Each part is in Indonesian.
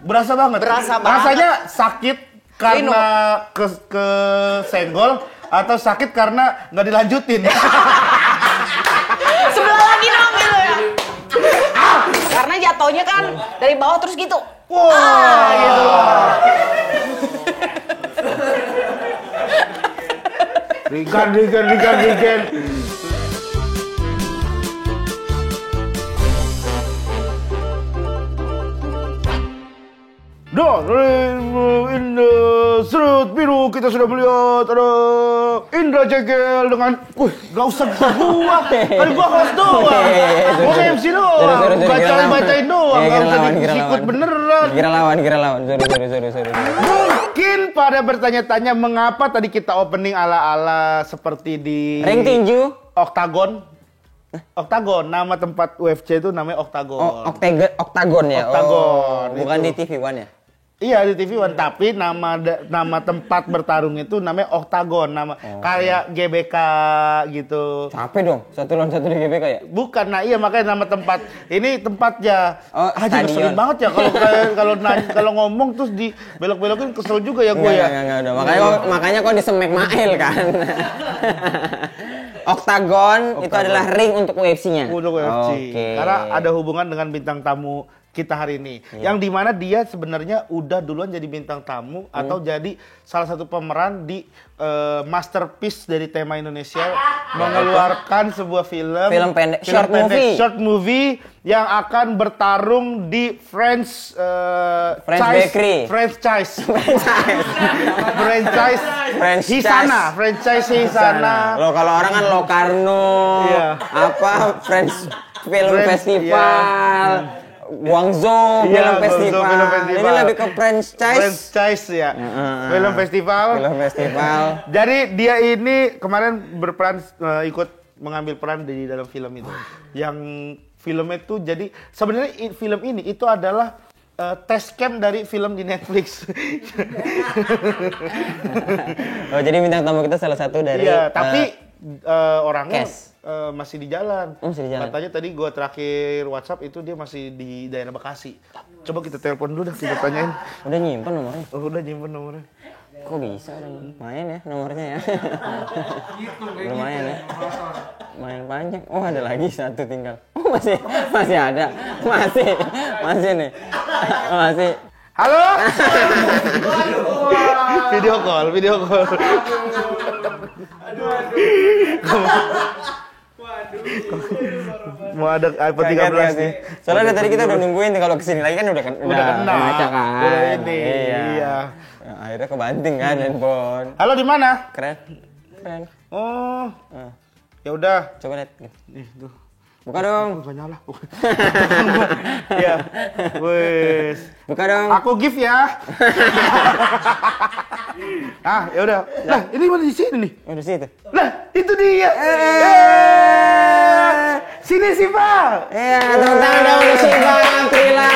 Berasa banget. Rasanya sakit karena ke senggol atau sakit karena nggak dilanjutin. Sebelah lagi dong gitu ya. Karena jatuhnya kan dari bawah terus gitu. Wah, gitu. Rigan. In the Serut Biru kita sudah melihat ada Indra Jegel dengan, gak usah gua, kan gua host doang, gua MC doang, bacain doang, gak usah disikut beneran. Kira lawan, sorry. Mungkin pada bertanya-tanya mengapa tadi kita opening ala-ala seperti di Ring tinju Oktagon. Oktagon, nama tempat UFC itu namanya Oktagon. Oktagon ya. Oktagon, bukan itu. di TV One ya? Iya di TV One, tapi nama tempat bertarung itu namanya Oktagon, kayak GBK gitu. Capek dong, 1 lawan 1 di GBK ya? Bukan, nah iya makanya nama tempat. Ini tempatnya. Haji ngeselin banget ya kalau ngomong terus di belok-belokin, kesel juga ya gue ya. Enggak. Makanya kok disemek Mail kan. Oktagon itu adalah ring untuk UFC-nya. Untuk UFC. Okay. Karena ada hubungan dengan bintang tamu kita hari ini, yang dimana dia sebenarnya udah duluan jadi bintang tamu atau jadi salah satu pemeran di masterpiece dari tema Indonesia, mengeluarkan sebuah film pendek, short movie yang akan bertarung di French Bakery, franchise Hisana. Lo kalau orang kan Locarno, French Film Festival. Guangzhou Film Festival. Ini lebih ke franchise ya. Film festival. Jadi dia ini kemarin berperan ikut mengambil peran di dalam film itu. Yang filmnya itu jadi sebenarnya film ini itu adalah test cam dari film di Netflix. Jadi bintang tamu kita salah satu dari. Iya, tapi orangnya masih di jalan. Katanya tadi gua terakhir WhatsApp itu dia masih di daerah Bekasi. Coba kita telepon dulu dah, kita tanyain. Udah nyimpen nomornya? Udah nyimpen nomornya. Kok bisa? Lumayan ya nomornya ya. Lumayan ya. Main panjang. Oh ada lagi satu tinggal. Oh masih ada. Masih nih. Masih. Halo. Video call. Mau ada iPhone 13 nih. Soalnya dari tadi kita udah nungguin kalau kesini lagi kan udah baca kan. Udah ini. Iya. Ya, akhirnya kebanting kan handphone. Halo, di mana? Keren. Oh. Ya udah. Coba lihat. Nih, tuh. Buka dong. Enggak nyala. Iya. Wes. Buka dong. Aku gift ya. Ya udah. Lah, ini mana di sini nih? Oh, di situ. Lah, itu dia. Sini Siva. Iya, tepuk tangan dong untuk Siva Aprila.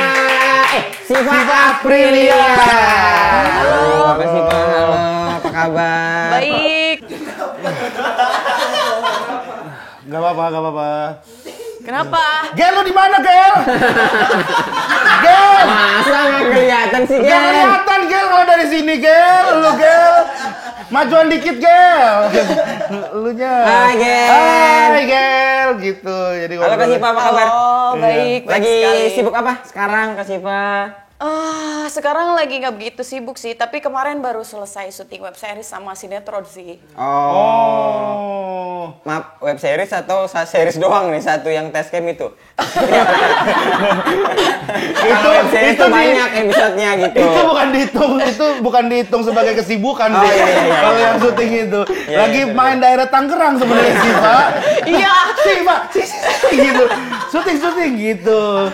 Siva Aprilia. Halo, Siva. Halo, apa kabar? Baik. Gak apa-apa. Kenapa? Gel, lu di mana, Gel? Gel. Masa nggak kelihatan sih, Gel? Gak kelihatan, Gel, kalau dari sini, Gel. Lu, Gel. Majuan dikit, Gel. Elunya. Hai, Gel. Gitu. Jadi halo, Kak Siva, apa kabar? Oh, baik. Lagi sekali. sibuk apa sekarang, Kak Siva? Sekarang lagi nggak begitu sibuk sih, tapi kemarin baru selesai syuting web series sama sinetron sih. Oh. Maaf, web series atau series doang nih, satu yang test cam itu? itu banyak episodenya gitu. Itu bukan dihitung sebagai kesibukan deh. Iya. Kalau yang syuting itu lagi main daerah Tangerang sebenarnya sih, Pak. Iya. Sih, Pak. Gitu. Syuting gitu.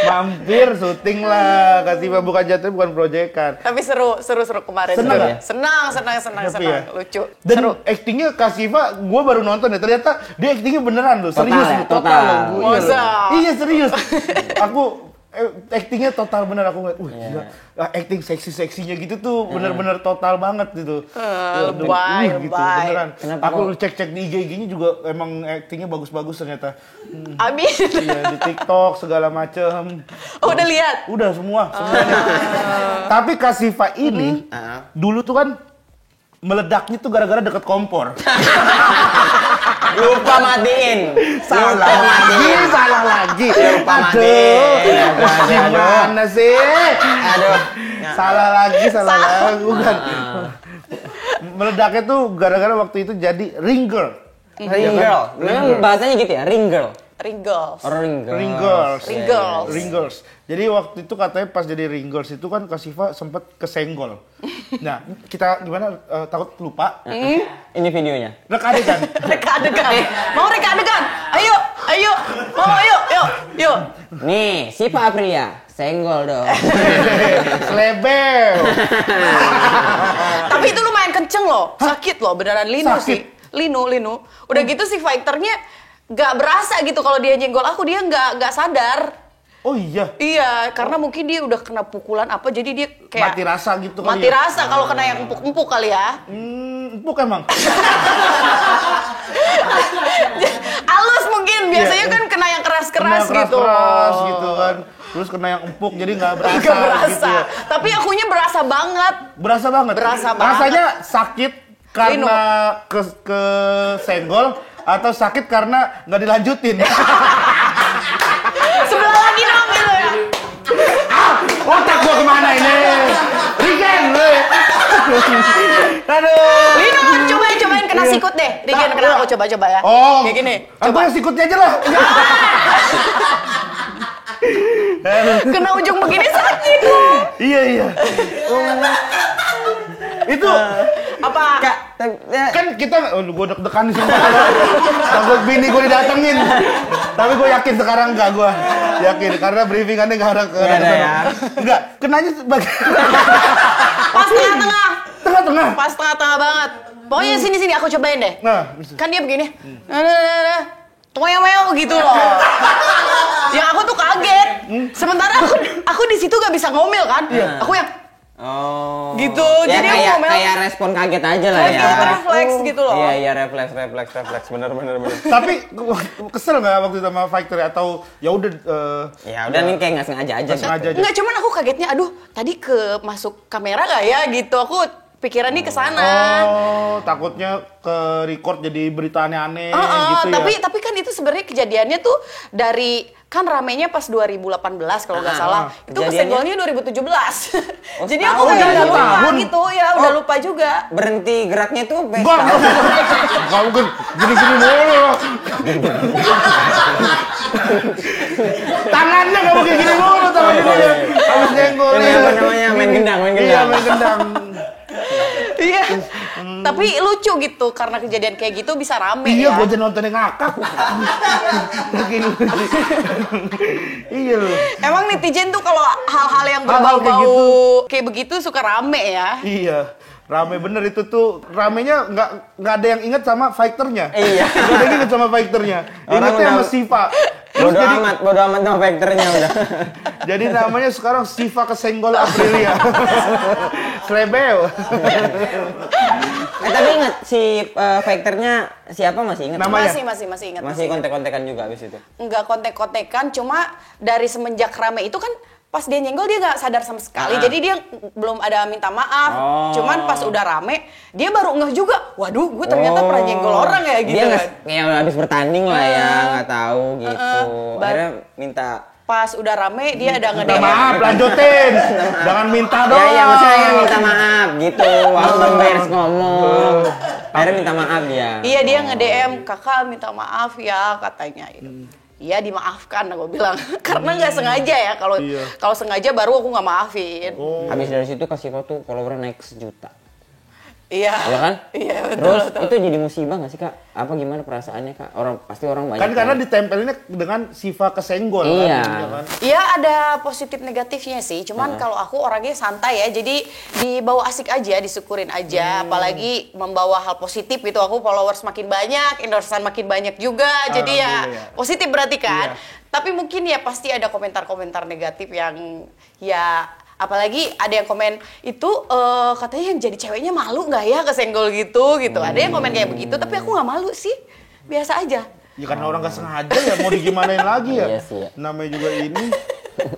Mampir syuting lah. Kasih Pak, bukan jatuh, bukan proyekan. Tapi seru kemarin. Senang ya? Senang. Ya? Lucu. Dan seru. aktingnya Kasiva, gue baru nonton ya, ternyata dia aktingnya beneran loh, serius Total ya? total. Masa? Iya serius. Aku actingnya total bener aku ngeliat, gila, acting seksi-seksinya gitu tuh bener-bener total banget gitu. Lebay. Beneran. Aku cek-cek di IG-nya juga emang actingnya bagus-bagus ternyata. Amin. Iya, di TikTok segala macem. Oh, udah lihat? Udah semuanya. Tapi Kak Siva ini dulu tuh kan meledaknya tuh gara-gara deket kompor. Lupa matiin. Salah lagi. Lupa matiin. Gimana sih? Aduh. Salah lagi. Bukan. Meledaknya tuh gara-gara waktu itu jadi ring girl. Ring girl. Memang bahasanya gitu ya, ring girl. Ring girls. Ring girls. Jadi waktu itu katanya pas jadi ring girls itu kan Kak Siva sempet kesenggol. Nah, kita gimana takut lupa? Ini videonya. Reka adegan. Mau reka adegan? Ayo. Mau yuk. Nih, Siva Aprilia, senggol dong. Selebel. Tapi itu lumayan kenceng loh. Sakit loh, beneran Lino Sakit? sih. Lino. Udah gitu si fighternya nggak berasa gitu kalau dia nyenggol aku, dia nggak sadar. Oh iya. Iya, karena mungkin dia udah kena pukulan apa, jadi dia kayak Mati rasa gitu kali mati ya? rasa kalau kena yang empuk-empuk kali ya. Empuk emang. Halus mungkin, biasanya kan kena yang keras-keras gitu. Keras gitu kan. Terus kena yang empuk jadi nggak berasa. Nggak berasa. Gitu ya. Tapi akunya berasa banget. Berasa banget. Rasanya sakit karena ke senggol atau sakit karena nggak dilanjutin. Sebelah lagi dong gitu ya. Otak gua kemana ini? Regen, aduh. Lino, cobain kena sikut deh. Regen kena aku coba ya. Oh, kayak gini. Coba yang sikutnya aja lah. Kena ujung begini sakit. Iya. Itu Apa? kan kita, gue deg-degan nih semua. Takut bini gue didatengin. Tapi gue yakin sekarang enggak, gue yakin karena briefingannya enggak ada ya. Enggak, kenanya Pas tengah-tengah. Tengah-tengah. Pas tengah-tengah banget. Pokoknya sini aku cobain deh. Nah, Kan dia begini. Toyo-meo gitu loh. Yang aku tuh kaget. Sementara aku di situ gak bisa ngomel kan. Aku yang gitu. Ya, jadi aku ngomel. kayak respon kaget aja lah ya. Kayak refleks gitu loh. Iya, refleks. Bener. tapi kesel nggak waktu itu sama fighter atau ya udah Ya udah nih kayak nggak sengaja aja. Enggak, cuman aku kagetnya, aduh tadi masuk kamera gak ya gitu. Aku pikirannya ke sana. Oh, takutnya ke record jadi berita aneh-aneh gitu ya. Tapi kan itu sebenarnya kejadiannya tuh dari kan ramenya pas 2018 kalau nggak salah. Itu kesenggolnya 2017. Jadi aku kayak udah lupa gitu ya, udah lupa juga. Berhenti geraknya tuh Enggak mungkin gini-gini mulu. Tangannya nggak mungkin gini mulu tangannya. Habis nyenggol. Apa namanya? Main gendang. Iya, main gendang. Iya. Tapi lucu gitu karena kejadian kayak gitu bisa rame iya, ya. gue aja nontonnya ngakak. Iya loh. Emang netizen tuh kalau hal-hal yang berbau-bau kayak begitu suka rame ya. Iya. Rame bener itu tuh, ramenya nggak ada yang inget sama fighternya. Iya. Nggak ada yang inget sama fighternya. Ingetnya sama Siva. Bodo amat sama faktornya udah. Jadi namanya sekarang Siva kesenggol Aprilia. Slebeo. Tapi inget si faktornya siapa masih inget? Namanya? Masih ingat. Masih kontek-kontekan juga abis itu? Enggak kontek-kontekan, cuma dari semenjak rame itu kan pas dia nyenggol dia nggak sadar sama sekali. Jadi dia belum ada minta maaf. Cuman pas udah rame, dia baru ngeh juga. Waduh, gue ternyata pernah nyenggol orang ya gitu. Dia kan. kayak habis bertanding lah ya, nggak tahu gitu. Akhirnya minta. Pas udah rame dia ada Minta nge-DM. maaf, lanjutin. Jangan minta dong. Ya maksudnya minta maaf gitu. Waktu belum beres ngomong. Akhirnya minta maaf dia. Iya, dia nge-DM, "Kakak minta maaf ya," katanya gitu. Iya, dimaafkan aku bilang. Karena nggak sengaja ya. Kalau sengaja baru aku nggak maafin. Habis dari situ kasih foto followernya naik 1 juta. Iya. Iya kan? Iya, betul. Terus itu jadi musibah nggak sih Kak? Apa gimana perasaannya Kak? Pasti orang banyak. Kan karena ditempelinnya dengan Siva kesenggol. Iya. Kan? Iya, ada positif negatifnya sih. Cuman kalau aku orangnya santai ya. Jadi dibawa asik aja, disyukurin aja. Apalagi membawa hal positif gitu. Aku followers makin banyak, endorsean makin banyak juga. Jadi ya positif berarti kan. Iya. Tapi mungkin ya pasti ada komentar-komentar negatif yang ya apalagi ada yang komen itu katanya yang jadi ceweknya malu nggak ya kesenggol gitu. Ada yang komen kayak begitu, tapi aku nggak malu sih, biasa aja. Ya karena orang nggak sengaja ya, mau digimanain lagi ya. Iya sih, ya. Namanya juga ini,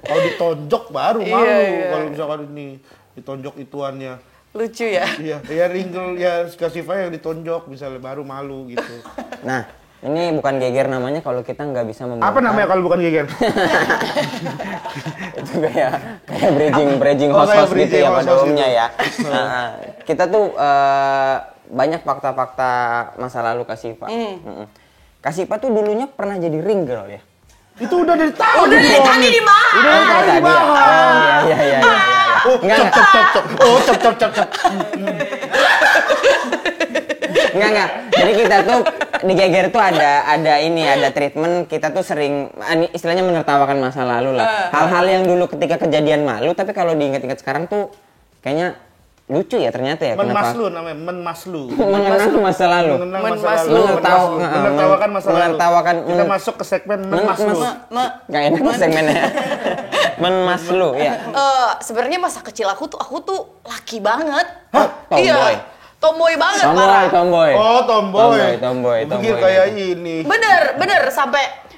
kalau ditonjok baru malu. Kalau misalkan ini ditonjok ituannya. Lucu ya. Iya, ya Ringgel ya Siva yang ditonjok misalnya baru malu gitu. Nah, ini bukan geger namanya kalau kita nggak bisa membongkar. Apa namanya kalau bukan geger? Itu kayak bridging host gitu ya pada umumnya ya. Nah, kita tuh banyak fakta-fakta masa lalu Kak Siva. Kak Siva tuh dulunya pernah jadi ring girl ya. Itu udah dari tadi. Udah dari tadi dibahas. Udah dari tadi dibahas. Iya. Oh, cep. Oh, cep. Enggak. Jadi kita tuh di geger tuh ada treatment, kita tuh sering istilahnya menertawakan masa lalu lah. Hal-hal yang dulu ketika kejadian malu, tapi kalau diingat-ingat sekarang tuh kayaknya lucu ya ternyata ya. Menmaslu namanya, menmaslu. Mengenang masa lalu. Menertawakan masa lalu. Kita Kita masuk ke segmen menmaslu. Gak enak segmennya. Menmaslu ya. Sebenarnya masa kecil aku tuh laki banget. Hah? Tomboy. Iya. Tomboy banget parah. Tomboy. Oh, tomboy. Tomboy. Kayak ini. Bener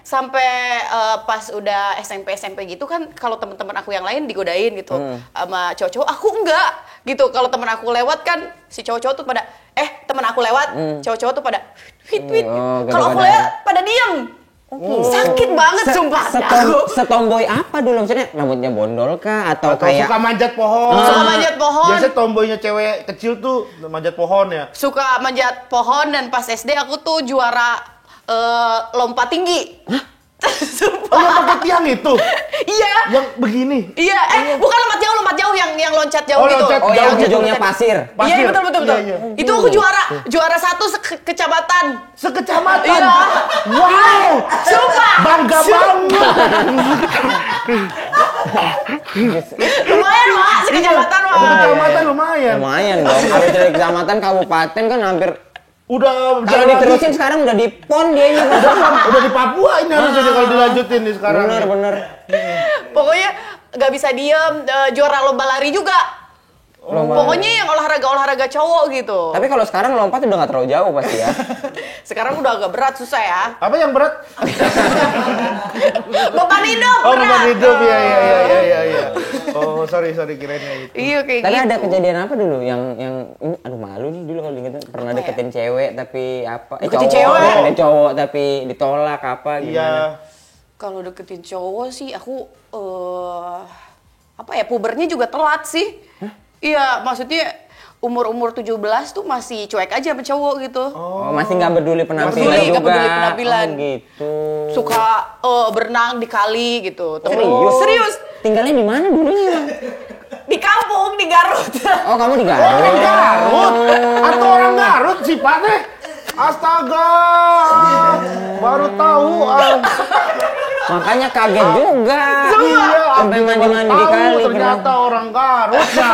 sampai pas udah SMP gitu kan kalau teman-teman aku yang lain digodain gitu sama cowok-cowok, aku enggak gitu. Kalau teman aku lewat kan si cowok-cowok tuh pada teman aku lewat, cowok-cowok tuh pada hit. Kalau aku lewat pada diam. Sakit banget sumpah. Setomboy apa dulu maksudnya? Rambutnya bondol kah atau kayak suka manjat pohon? Suka manjat pohon. Biasanya tomboynya cewek kecil tuh manjat pohon ya. Suka manjat pohon dan pas SD aku tuh juara lompat tinggi. Sumpah. Oh, yang pakai tiang itu? Iya. Yang begini? Iya, bukan lompat jauh yang loncat jauh gitu. Loncat yang jauh, ujungnya pasir. Iya, betul. Iya. Itu aku juara 1 kecamatan. Sekecamatan? Iya. Wow! Sumpah. Bangga banget. Lumayan, Mak. Sekecamatan, Mak. Sekecamatan lumayan. Lumayan dong. Habis dari kecamatan kabupaten kan hampir. Udah Kalau diterusin sekarang udah di PON dia ini. Udah di Papua ini harusnya kalau dilanjutin nih sekarang. Bener. Pokoknya nggak bisa diem, juara lomba lari juga. Pokoknya yang olahraga cowok gitu. Tapi kalau sekarang lompat udah nggak terlalu jauh pasti ya. Sekarang udah agak berat, susah ya. Apa yang berat? Beban hidup Oh, berat. beban hidup, iya. Oh, sorry kirainnya itu. Iya kayak Tapi gitu. ada kejadian apa dulu yang ini aduh malu nih dulu kalau diingetin pernah deketin cewek tapi apa? Deketin cewek? Deketin cowok tapi ditolak apa gimana? Iya. Kalau deketin cowok sih aku pubernya juga telat sih. Iya, maksudnya umur 17 tuh masih cuek aja sama cowok gitu. Oh, masih nggak peduli penampilan Nggak juga. peduli penampilan. Oh, gitu. Suka berenang di kali gitu. Serius? Tinggalnya di mana dulunya, Bang? Di kampung, di Garut. Oh, kamu di Oh, Garut. orang Garut? Atau orang Garut sih, Pak teh? Astaga. Baru tahu. Makanya kaget juga. Iya, Sampai mandi-mandi di kali. ternyata orang Garut ya.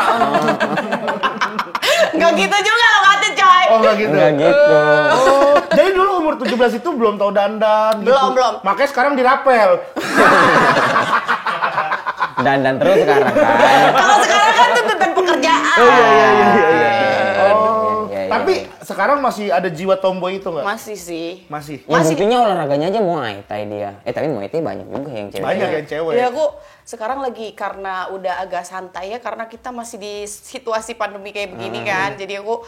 Nggak gitu juga lo kata coy. Oh, enggak gitu. Enggak gitu. Oh, jadi dulu umur 17 itu belum tahu dandan gitu. Belum. Makanya sekarang dirapel. Dan terus sekarang kan. Kalau sekarang kan tuh beban pekerjaan. Oh, iya. Iya. Tapi sekarang masih ada jiwa tomboy itu nggak? Masih sih. Masih. Ya buktinya olahraganya aja Muay Thai dia. Tapi Muay Thai banyak juga yang cewek. Banyak yang cewek. Ya aku sekarang lagi karena udah agak santai ya karena kita masih di situasi pandemi kayak begini kan. Jadi aku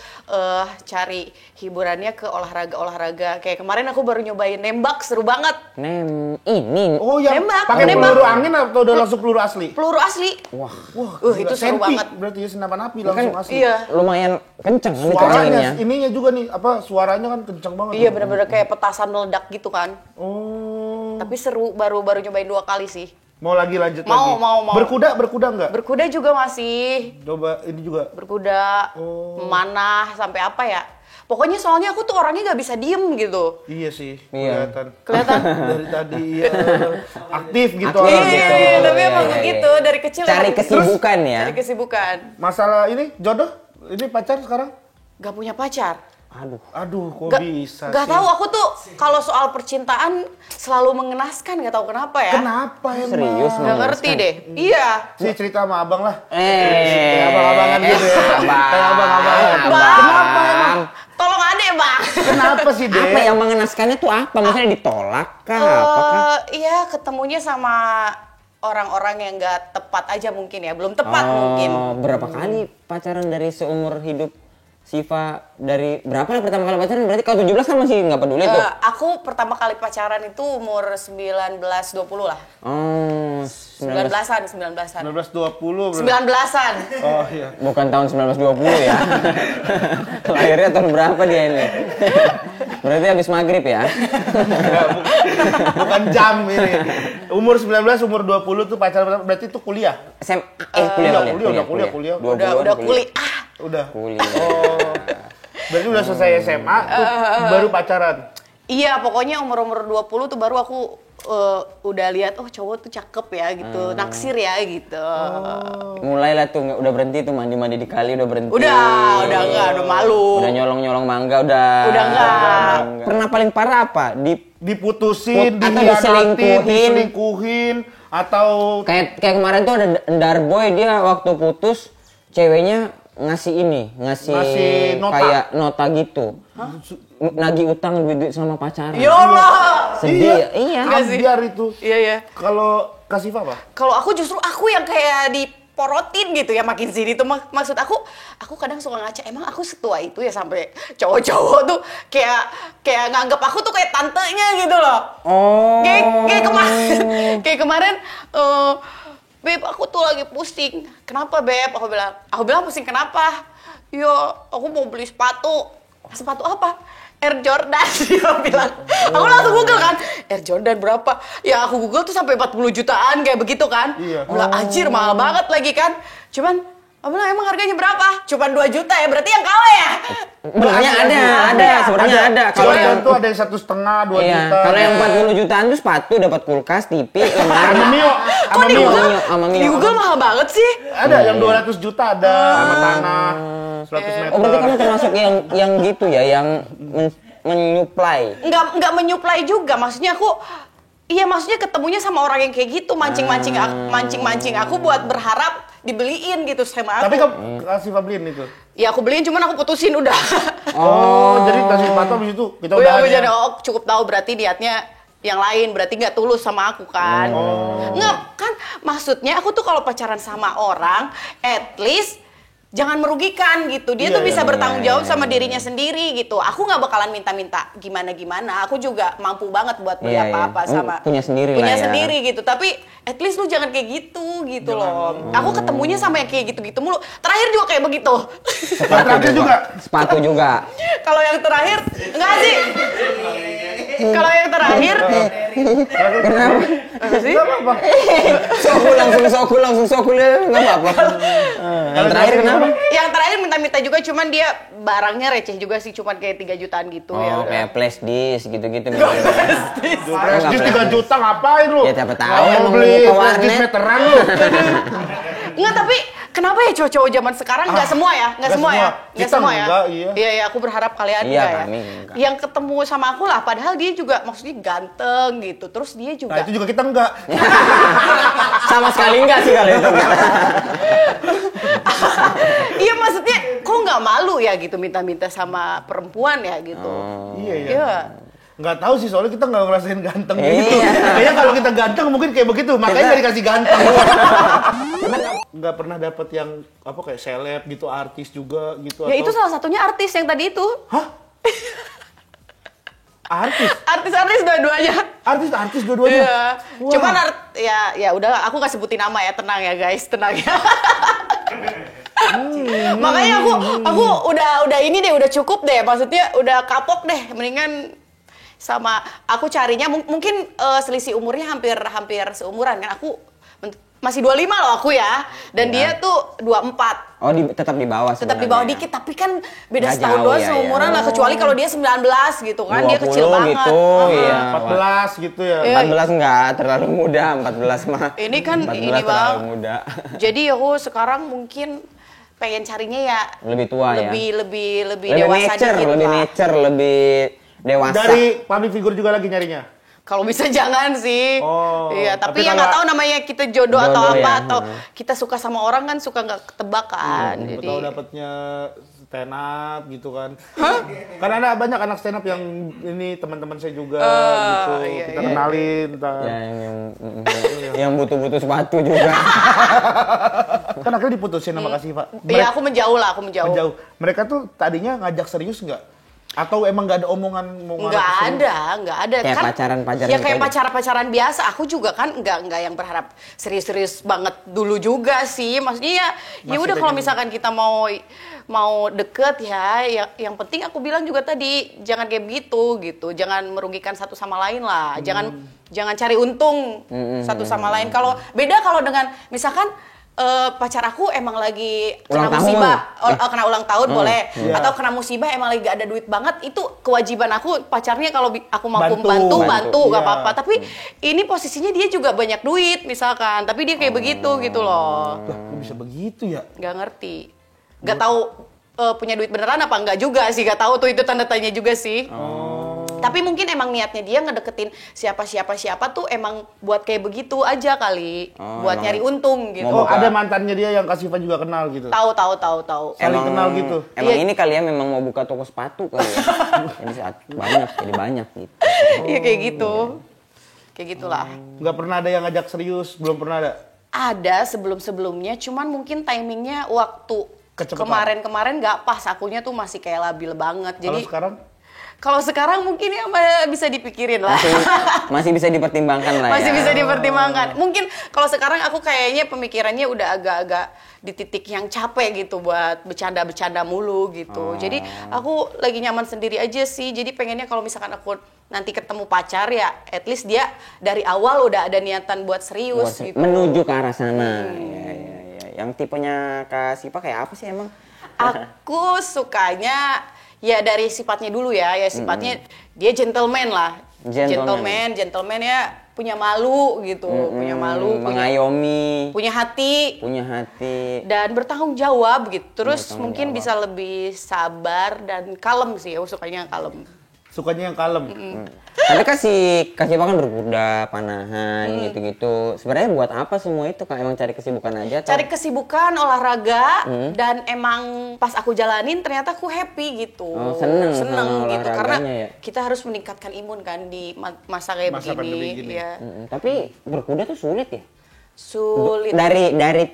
cari hiburannya ke olahraga. Kayak kemarin aku baru nyobain nembak, seru banget. Ini. Oh, yang Nembak. pakai peluru angin atau udah langsung peluru asli? Peluru asli. Wah, Itu seru Sempi, banget. berarti ya senapan api langsung asli. Iya. lumayan kenceng kan itu Suaranya, anginnya. ininya juga nih, suaranya kan kenceng banget. Iya bener-bener kayak petasan meledak gitu kan. Oh. Tapi seru, baru nyobain 2 kali sih. Mau lagi lanjut Mau, lagi? mau. Berkuda enggak? Berkuda juga masih. Coba ini juga. Berkuda, memanah, sampai apa ya. Pokoknya soalnya aku tuh orangnya nggak bisa diem gitu. Iya sih, Iya. Kelihatan? Dari tadi ya aktif gitu. Aktif orangnya. gitu. Iya, tapi Iya, emang iya, begitu iya. dari kecil. Cari emang- kesibukan ya. Cari kesibukan. Masalah ini jodoh, ini pacar sekarang? Gak punya pacar. Aduh, kok bisa Gak sih? tahu, aku tuh kalau soal percintaan selalu mengenaskan, gak tahu kenapa ya. Kenapa emang? Serius, Gak ngerti deh. Iya. Sih cerita sama abang lah. Kayak abang-abangan gitu ya. Kayak abang-abangan. Bang. Kenapa emang? Tolong adek, Bang. Kenapa sih, Dek? Apa yang mengenaskannya tuh apa? Maksudnya ditolak kah? Apakah? Iya, ketemunya sama orang-orang yang gak tepat aja mungkin ya. Belum tepat mungkin. Berapa kali pacaran dari seumur hidup Siva? Dari berapa lah pertama kali pacaran? Berarti kalau 17 kan masih nggak peduli tuh. Aku pertama kali pacaran itu umur 19-20 lah. Oh, 19-an. 1920 berarti. 19-an. Oh iya. Bukan tahun 1920 ya. Lahirnya tahun berapa dia ini? Berarti habis maghrib ya? Bukan jam ini. Umur 19, umur 20 tuh pacaran berarti itu kuliah. Kuliah. Udah kuliah. Udah. Kuliah. Oh. Berarti udah selesai SMA tuh baru pacaran. Iya, pokoknya umur-umur 20 tuh baru aku udah lihat cowok tuh cakep ya gitu, naksir ya gitu. Mulailah tuh udah berhenti tuh mandi-mandi di kali udah berhenti. Udah enggak, udah malu. Udah nyolong-nyolong mangga udah. Udah enggak. Pernah paling parah apa? Diputusin, atau diselingkuhin atau kayak kemarin tuh ada Darboy, dia waktu putus ceweknya ngasih nota. kayak nota gitu. Nagih utang duit sama pacaran. Ya Allah. Sedih. Iya. Biar itu. Iya. Kalau kasih apa? Kalau aku justru aku yang kayak diporotin gitu ya makin sini tuh maksud aku kadang suka ngaca, emang aku setua itu ya sampai cowok-cowok tuh kayak nganggap aku tuh kayak tantenya gitu loh. Oh. Kayak kemarin Beb, aku tuh lagi pusing. Kenapa, Beb? Aku bilang pusing kenapa? Yo, aku mau beli sepatu. Sepatu apa? Air Jordan. Dia bilang. Aku langsung Google kan. Air Jordan berapa? Ya aku Google tuh sampai 40 jutaan kayak begitu kan. Iya. Bilang anjir mahal banget lagi kan. Cuman aku bilang emang harganya berapa? Cuman 2 juta ya, berarti yang kalah ya? Sebenarnya ada. Sebenarnya ada. Kalau yang tuh ada yang 1,5, 2 juta. Kalau yang 40 jutaan tuh sepatu dapat kulkas, TV, lemari. Sama Mio. Di Google mahal banget sih. Ada yang 200 juta ada sama tanah 100 meter. Oh, berarti kamu termasuk yang gitu ya, yang menyuplai. Enggak menyuplai juga, maksudnya ketemunya sama orang yang kayak gitu, mancing-mancing aku buat berharap dibeliin gitu sama aku. Tapi kamu kasih beliin itu? Ya aku beliin, cuman aku putusin udah. Oh, jadi kasih sepatu habis itu kita udah jadi cukup tahu berarti niatnya yang lain, berarti nggak tulus sama aku kan. Nggak, kan maksudnya aku tuh kalau pacaran sama orang, at least jangan merugikan gitu. Dia tuh bisa bertanggung jawab sama dirinya sendiri gitu. Aku nggak bakalan minta-minta gimana-gimana. Aku juga mampu banget buat beli apa-apa sama punya sendiri gitu. Tapi at least lu jangan kayak gitu loh. Aku ketemunya sama yang kayak gitu-gitu mulu. Terakhir juga kayak begitu. Sepatu juga. Kalau yang terakhir enggak sih. Kalau yang terakhir Kenapa? apa sih? Soku langsung enggak apa-apa. Yang terakhir kenapa? Yang terakhir minta-minta juga, cuman dia barangnya receh juga sih, cuman kayak 3 jutaan gitu ya. Oh, kayak flash disk gitu-gitu. Flash disk 3 juta ngapain lu? Ya siapa tahu mau beli flash disk veteran lu. Enggak, tapi kenapa ya cowok-cowok zaman sekarang nggak semua ya? Nggak semua ya? Nggak semua ya? Iya, aku berharap kalian enggak ya. Yang ketemu sama aku lah, padahal dia juga maksudnya ganteng gitu. Terus dia juga. Nah, itu juga kita enggak. Sama sekali enggak sih kalau itu. Iya, maksudnya kok nggak malu ya gitu minta-minta sama perempuan ya gitu. Iya. Nggak tahu sih, soalnya kita nggak ngerasain ganteng gitu. Kayaknya kalau kita ganteng mungkin kayak begitu, makanya nggak dikasih ganteng. Nggak pernah dapet yang apa kayak seleb gitu, artis juga gitu. Ya itu salah satunya artis yang tadi itu. Hah? Artis? Artis dua-duanya. Artis dua-duanya? Iya. Wow. Cuman ya udah, aku nggak sebutin nama ya, tenang ya guys, tenang ya. Makanya aku udah ini deh, udah cukup deh, maksudnya udah kapok deh, mendingan sama aku carinya mungkin selisih umurnya hampir seumuran kan. Aku masih 25 loh aku ya, dan dia tuh 24. Oh, tetap di bawah. Tetap di bawah dikit, tapi kan beda setahun doang seumuran lah, kecuali kalau dia 19 gitu kan, dia kecil banget. Gitu, iya. 14 gitu ya. 14 enggak terlalu muda, 14 mah. Ini kan ini Bang. Muda. Jadi aku sekarang mungkin pengen carinya ya lebih tua lebih ya. dewasa dikit lebih lah. mature, lebih dewasa. Dari public figure juga lagi nyarinya. Kalau bisa jangan sih. Oh, iya, tapi tapi ya nggak tahu namanya kita jodoh atau apa ya. atau kita suka sama orang kan suka nggak ketebak kan. Jadi Tahu dapatnya stand up gitu kan. Kan ada banyak anak stand up yang ini teman-teman saya juga gitu. Iya, Kita kenalin ntar. Ya, yang butuh-butuh sepatu juga. Kan akhirnya diputusin sama Kak Siva. iya, aku menjauh. Menjauh. Mereka tuh tadinya ngajak serius nggak? Atau emang nggak ada omongan mau nggak ada Kayak kan pacaran-pacaran ya kayak gitu aja. pacaran biasa. Aku juga kan nggak yang berharap serius banget dulu juga sih, maksudnya ya udah kalau misalkan kita mau deket ya yang penting aku bilang juga tadi jangan kayak begitu gitu, jangan merugikan satu sama lain lah, jangan cari untung satu sama lain. Kalau beda kalau dengan misalkan pacar aku emang lagi kena musibah, kena ulang tahun boleh, atau kena musibah emang lagi gak ada duit banget, itu kewajiban aku pacarnya kalau aku mampu bantu gak apa-apa. Tapi ini posisinya dia juga banyak duit misalkan, tapi dia kayak begitu gitu loh. Kok bisa begitu ya? Gak ngerti, gak tahu punya duit beneran apa enggak juga sih, gak tahu tuh, itu tanda tanya juga sih. Tapi mungkin emang niatnya dia ngedeketin siapa tuh emang buat kayak begitu aja kali, buat nyari untung gitu. Oh, ada mantannya dia yang Kak Siva juga kenal gitu. Tahu. Saling kenal gitu. Emang ini kali ya memang mau buka toko sepatu kali ya. jadi banyak gitu. Iya kayak gitu. Kayak gitulah. Nggak pernah ada yang ngajak serius, belum pernah ada. Ada sebelumnya, cuman mungkin timingnya waktu Kecepatan. kemarin nggak pas, akunya tuh masih kayak labil banget. Jadi Kalau sekarang? Kalau sekarang mungkin ya bisa dipikirin lah. Masih bisa dipertimbangkan lah Masih ya. bisa dipertimbangkan. Mungkin kalau sekarang aku kayaknya pemikirannya udah agak-agak di titik yang capek gitu buat bercanda-bercanda mulu gitu. Jadi aku lagi nyaman sendiri aja sih. Jadi pengennya kalau misalkan aku nanti ketemu pacar ya at least dia dari awal udah ada niatan buat serius gitu. Menuju ke arah sana. Ya. Yang tipenya Kak Siva kayak apa sih emang? Aku sukanya ya dari sifatnya dulu ya sifatnya dia gentleman lah. Gentleman ya, punya malu gitu, punya malu, mengayomi, punya hati, dan bertanggung jawab gitu. Terus mungkin bisa lebih sabar dan kalem sih, aku sukanya yang kalem. Sukanya yang kalem. Tapi kan si Kak Siva kan berkuda, panahan, gitu-gitu. Sebenarnya buat apa semua itu? Kak, emang cari kesibukan aja? Cari kesibukan, olahraga, dan emang pas aku jalanin ternyata aku happy gitu. Seneng gitu, karena ya? Kita harus meningkatkan imun kan di masa kayak begini. Ya. Tapi berkuda tuh sulit ya? Sulit. Dari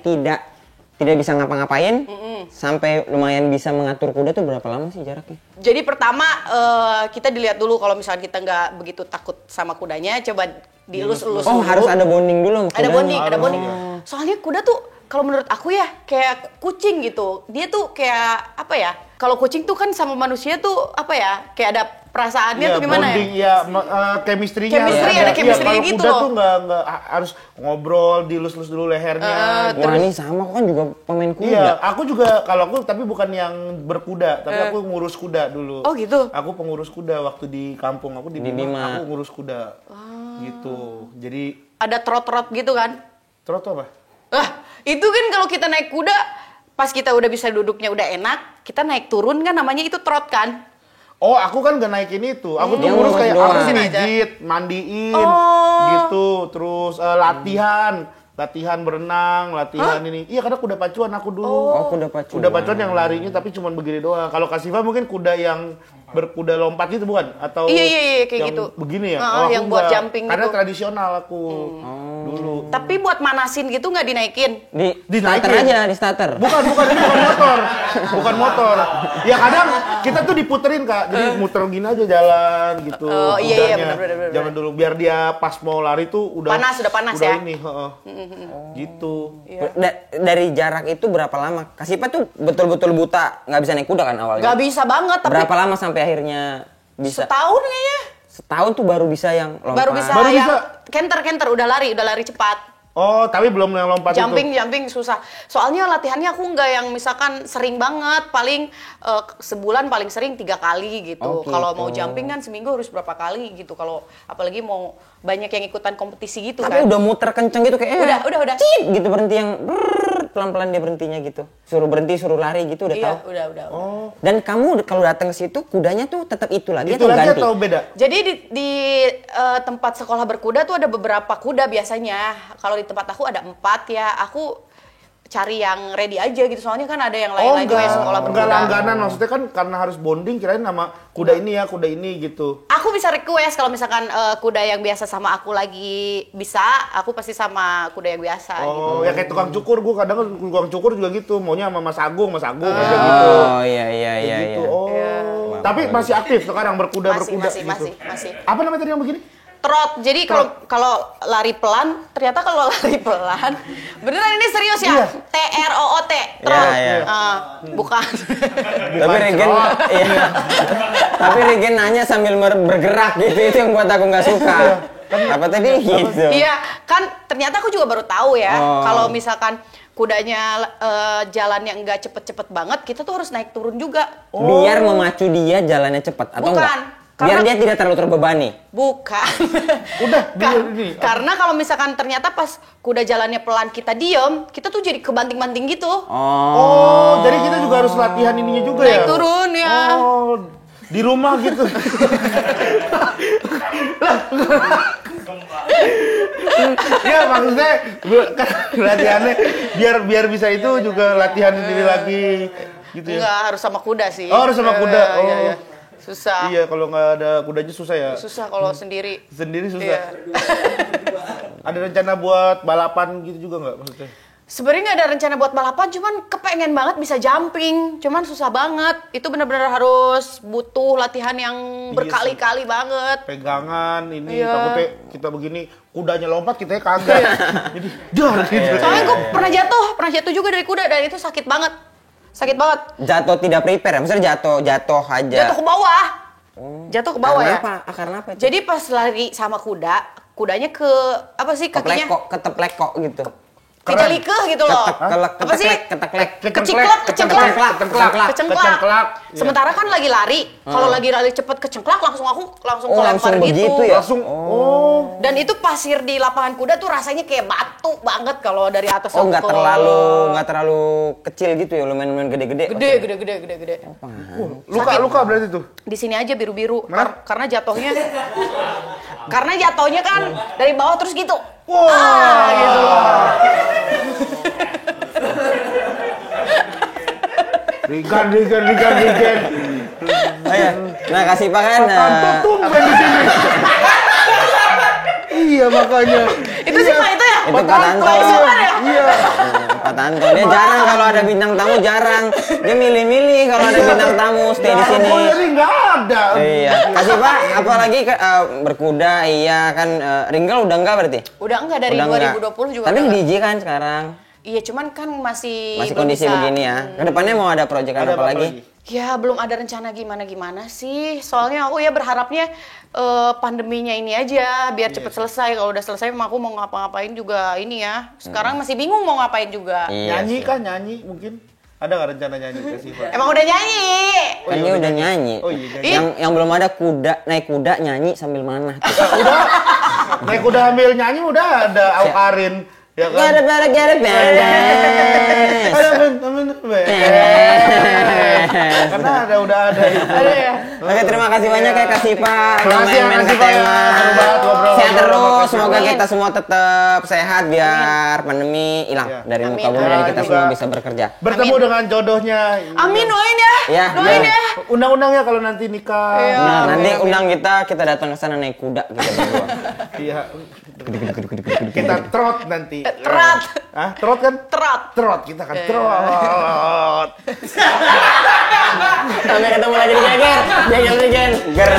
tidak bisa ngapa-ngapain sampai lumayan bisa mengatur kuda tuh berapa lama sih jaraknya? Jadi pertama kita dilihat dulu kalau misalnya kita nggak begitu takut sama kudanya, coba dielus-elus dulu. Harus ada bonding dulu sama kudanya. Ada bonding. Soalnya kuda tuh kalau menurut aku ya kayak kucing gitu. Dia tuh kayak apa ya? Kalau kucing tuh kan sama manusia tuh apa ya? Kayak ada perasaannya tuh gimana bonding, ya? Chemistry-nya ada chemistry-nya gitu gitu loh. loh. Kuda tuh nggak harus ngobrol, dilus-lus dulu lehernya. Wah, ini sama, aku kan juga pemain kuda. Iya, aku juga kalau aku tapi bukan yang berkuda, tapi aku ngurus kuda dulu. Oh gitu? Aku pengurus kuda waktu di kampung, aku di Bima, aku ngurus kuda. Gitu. Jadi ada trot-trot gitu kan? Trot apa? Itu kan kalau kita naik kuda, pas kita udah bisa duduknya udah enak, kita naik turun kan namanya itu trot kan? Oh, aku kan gak naikin itu. Aku tuh ngurus kayak aku pijit, mandiin, gitu. Terus latihan berenang, latihan ini. Iya, karena kuda pacuan aku dulu. Kuda pacuan. Kuda pacuan yang larinya tapi cuma begini doang. Kalau Kak Siva mungkin kuda yang berkuda lompat gitu bukan? Atau iya kayak yang gitu. Begini ya? Yang buat jumping karena gitu. Tradisional aku dulu. Tapi buat manasin gitu nggak dinaikin? Di starter aja, di starter. Bukan, ini bukan motor. Bukan motor. Ya kadang kita tuh diputerin, Kak. Jadi muter gini aja jalan gitu. Oh iya benar. Jangan dulu biar dia pas mau lari tuh udah panas ya. Ini, gitu. Iya. Dari jarak itu berapa lama? Kak Siva tuh betul-betul buta, nggak bisa naik kuda kan awalnya? Nggak bisa banget. Tapi berapa lama sampai akhirnya bisa? Setahun kayaknya. Setahun tuh baru bisa yang lompat. Baru bisa kenter udah lari cepat. Oh, tapi belum yang lompat jumping susah. Soalnya latihannya aku nggak yang misalkan sering banget, paling sebulan paling sering 3 kali gitu. Kalau mau jumping kan seminggu harus berapa kali gitu. Kalau apalagi mau banyak yang ikutan kompetisi gitu. Tapi kan. Udah muter kenceng gitu kayak udah. Cip gitu berhenti yang pelan-pelan dia berhentinya gitu? Suruh berhenti, suruh lari gitu udah tahu? Iya, udah. Oh. Dan kamu kalau datang ke situ kudanya tuh tetap itu lagi Itu atau lagi ganti? atau beda? Jadi di tempat sekolah berkuda tuh ada beberapa kuda biasanya. Kalau di tempat aku ada 4 ya. Aku cari yang ready aja gitu. Soalnya kan ada yang lain-lain juga yang sekolah berkuda. Enggak langganan, maksudnya kan karena harus bonding, kirain nama kuda ini ya, kuda ini gitu. Aku bisa request kalau misalkan kuda yang biasa sama aku lagi bisa, aku pasti sama kuda yang biasa gitu. Oh, ya kayak tukang cukur, gua kadang tukang cukur juga gitu, maunya sama Mas Agung aja gitu. Oh iya. Gitu. Oh. Tapi masih aktif sekarang berkuda gitu. Masih. Apa namanya tadi yang begini? Trot. Jadi kalau lari pelan, ternyata kalau lari pelan, beneran ini serius ya? TROOT. Trot. Bukan. Tapi Regen, iya. Tapi Regen nanya sambil bergerak gitu, itu yang buat aku nggak suka. Apa tadi gitu? Iya, kan ternyata aku juga baru tahu ya. Kalau misalkan kudanya jalannya nggak cepet-cepet banget, kita tuh harus naik turun juga. Biar memacu dia jalannya cepat atau enggak? Biar dia tidak terlalu terbebani. Bukan. Udah, karena kalau misalkan ternyata pas kuda jalannya pelan kita diem, kita tuh jadi kebanting-banting gitu. Oh, jadi kita juga harus latihan ininya juga naik turun ya. Oh, di rumah gitu. Ya maksudnya kan latihannya biar bisa itu juga latihan sendiri lagi gitu ya. Enggak, harus sama kuda sih. Oh, harus sama kuda. Oh. Iya. Susah. Iya, kalau nggak ada kudanya susah ya. Susah kalau sendiri. Sendiri susah. Iya. Ada rencana buat balapan gitu juga nggak maksudnya? Sebenarnya nggak ada rencana buat balapan, cuman kepengen banget bisa jumping, cuman susah banget. Itu benar-benar harus butuh latihan yang berkali-kali banget. Pegangan ini takutnya kita begini kudanya lompat kita kagak. Jadi jar gitu. Soalnya gue pernah jatuh juga dari kuda dan itu sakit banget. Jatuh tidak prepare, maksudnya jatuh aja. Jatuh ke bawah. Jatuh ke bawah ya. Karena apa? Jadi pas lari sama kudanya ke apa sih kakinya? Keteplek kok gitu. Kejelikeh gitu loh. Apa sih? Kecengklak. Sementara kan lagi lari. Kalau lagi lari cepet kecengklak langsung kelempar gitu. Ya? Dan itu pasir di lapangan kuda tuh rasanya kayak batu banget kalau dari atas. Oh, nggak terlalu kecil gitu ya, lumayan gede-gede. Gede. Luka berarti tuh. Di sini aja biru-biru karena jatuhnya kan dari bawah terus gitu. Wah, gitu loh. Rigan. Nah, kasih Pak kan. Tumben di sini. Iya makanya. Itu sih Pak itu ya? Itu Pak Tanto. Iya. Pak Tanto dia jarang kalau ada bintang tamu jarang. Dia milih-milih kalau ada bintang tamu stay di sini. Jadi nggak ada. Iya. Kasih Pak, apalagi berkuda iya kan Ringgel udah enggak berarti? Udah enggak dari udah 2020 juga. Tapi DJ kan sekarang. Iya, cuman kan masih kondisi begini ya. Kedepannya mau ada proyek apa lagi? Ya belum ada rencana gimana sih. Soalnya aku ya berharapnya pandeminya ini aja biar cepet selesai. Kalau udah selesai aku mau ngapa-ngapain juga ini ya. Sekarang masih bingung mau ngapain juga. Nyanyi mungkin? Ada nggak rencana nyanyi ke Siva? Emang udah nyanyi. Kan dia udah nyanyi. Oh iya. Yang belum ada naik kuda nyanyi sambil manah. Udah. Naik kuda sambil nyanyi udah ada Aukarin. Ya kan? Karena udah ada itu. Oke, terima kasih banyak ya Kak Siva. Main ke tema. Sehat terus, semoga Amin. kita semua tetap sehat biar pandemi hilang dari muka bumi dan kita semua bisa bekerja. Bertemu dengan jodohnya. Amin, doain ya. Doain ya. Undang-undangnya kalau nanti nikah. Nah, nanti undang kita datang ke sana naik kuda kita berdua. Iya. Kita trot nanti. Trot. Hah? Trot kan? Trot. Kita kan trot. Sampai ketemu lagi di Geger. Ger.